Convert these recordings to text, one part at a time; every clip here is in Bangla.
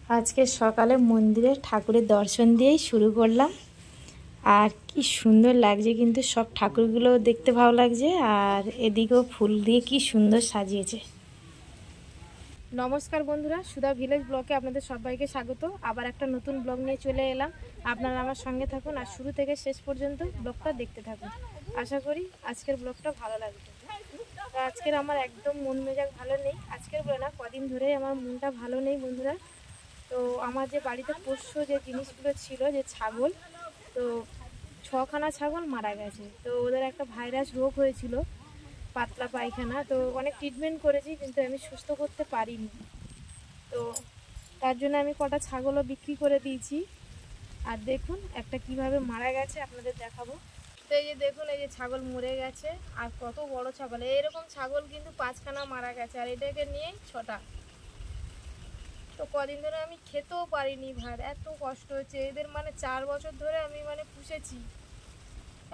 আজকে সকালে মন্দিরে ঠাকুরের দর্শন দিয়েই শুরু করলাম। আর কি সুন্দর লাগছে, কিন্তু সব ঠাকুরগুলো দেখতে ভালো লাগছে। আর এদিকেও ফুল দিয়ে কি সুন্দর সাজিয়েছে। নমস্কার বন্ধুরা, সুধা ভিলেজ ব্লগে আপনাদের সবাইকে স্বাগত। আবার একটা নতুন ব্লগ নিয়ে চলে এলাম। আপনারা আমার সঙ্গে থাকুন আর শুরু থেকে শেষ পর্যন্ত ব্লগটা দেখতে থাকুন। আশা করি আজকের ব্লগটা ভালো লাগবে। তো আজকের আমার একদম মন মেজাজ ভালো নেই। আজকের বলে না, কদিন ধরেই আমার মনটা ভালো নেই বন্ধুরা। তো আমার যে বাড়িতে পোষ্য যে জিনিসগুলো ছিল, যে ছাগল, তো 6খানা ছাগল মারা গেছে। তো ওদের একটা ভাইরাস রোগ হয়েছিল, পাতলা পায়খানা। তো অনেক ট্রিটমেন্ট করেছি, কিন্তু আমি সুস্থ করতে পারিনি। তো তার জন্য আমি কটা ছাগলও বিক্রি করে দিয়েছি। আর দেখুন একটা কিভাবে মারা গেছে আপনাদের দেখাবো। তো এই যে দেখুন, এই যে ছাগল মরে গেছে। আর কত বড় ছাগল, এইরকম ছাগল কিন্তু 5খানা মারা গেছে, আর এটাকে নিয়ে 6টা। তো কদিন ধরে আমি খেতেও পারিনি ভাত, এত কষ্ট হচ্ছে এদের। 4 বছর ধরে আমি পুষেছি,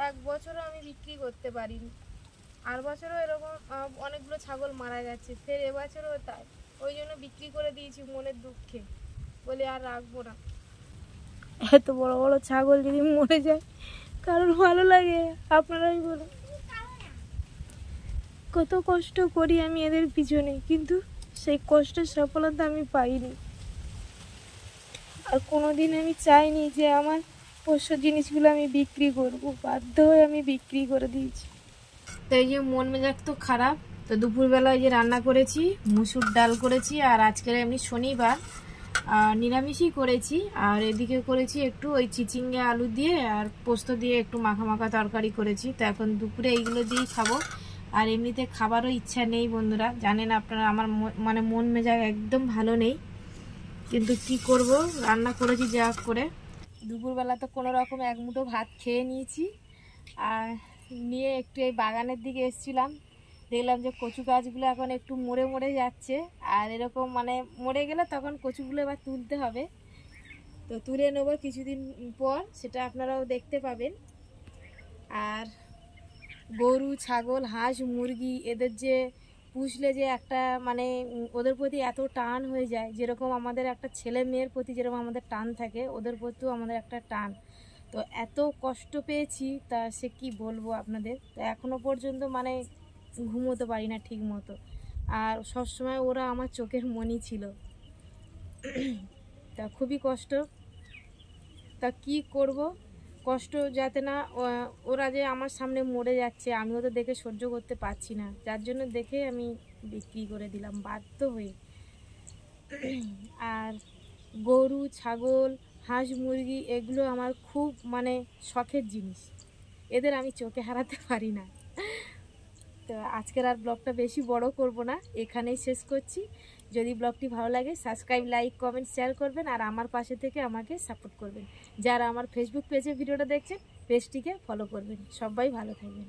1 বছরও আমি বিক্রি করতে পারিনি। আর বছরও এরকম অনেকগুলো ছাগল মারা গেছে, ফের এবছরও তাই। ওই জন্য বিক্রি করে দিয়েছি মনের দুঃখে, বলে আর রাখবো না। এত বড় বড় ছাগল যদি মরে যায় কারোর ভালো লাগে? আপনারাই বলুন। কত কষ্ট করি আমি এদের পিছনে, কিন্তু সেই কষ্টের সফলতা আমি পাইনি। আর কোনোদিন আমি চাইনি যে আমার পোষ্য জিনিসগুলো আমি বিক্রি করব, বাধ্য হয়ে আমি বিক্রি করে দিয়েছি। তো এই যে মন মেজাজ তো খারাপ। তো দুপুরবেলা এই যে রান্না করেছি, মুসুর ডাল করেছি। আর আজকের এমনি শনিবার নিরামিষই করেছি। আর এদিকে করেছি একটু ওই চিচিঙ্গা আলু দিয়ে আর পোস্ত দিয়ে একটু মাখা মাখা তরকারি করেছি। তো এখন দুপুরে এইগুলো দিয়েই খাবো। আর এমনিতে খাবারও ইচ্ছা নেই বন্ধুরা, জানেন আপনারা আমার মন মেজাজ একদম ভালো নেই। কিন্তু কি করব, রান্না করেছি যা করে। দুপুরবেলা তো কোনো রকম এক মুঠো ভাত খেয়ে নিয়েছি। আর নিয়ে একটু এই বাগানের দিকে এসেছিলাম। দেখলাম যে কচু গাছগুলো এখন একটু মরে মরে যাচ্ছে। আর এরকম মরে গেলে তখন কচুগুলো এবার তুলতে হবে। তো তুলে নেবো কিছুদিন পর, সেটা আপনারাও দেখতে পাবেন। আর গরু, ছাগল, হাঁস, মুরগি এদের যে পুষলে যে একটা ওদের প্রতি এত টান হয়ে যায়, যেরকম আমাদের একটা ছেলে মেয়ের প্রতি যেরকম আমাদের টান থাকে, ওদের প্রতিও আমাদের একটা টান। তো এত কষ্ট পেয়েছি, তা সে কি বলবো আপনাদের। তো এখনো পর্যন্ত ঘুমোতে পারি না ঠিক মতো। আর সবসময় ওরা আমার চোখের মণি ছিল। তা খুবই কষ্ট। তা কি করব, কষ্ট যাতে না, ওরা যে আমার সামনে মরে যাচ্ছে আমিও তো দেখে সহ্য করতে পারছি না, যার জন্য দেখে আমি বিক্রি করে দিলাম বাধ্য হয়ে। আর গরু, ছাগল, হাঁস, মুরগি এগুলো আমার খুব শখের জিনিস, এদের আমি চোখে হারাতে পারি না। তো আজকের আর ব্লগটা বেশি বড় করব না, এখানেই শেষ করছি। যদি ব্লগটি ভালো লাগে সাবস্ক্রাইব, লাইক, কমেন্ট, শেয়ার করবেন। আর আমার পাশে থেকে আমাকে সাপোর্ট করবেন। যারা আমার ফেসবুক পেজে ভিডিওটা দেখছেন, পেজটিকে ফলো করবেন। সবাই ভালো থাকবেন।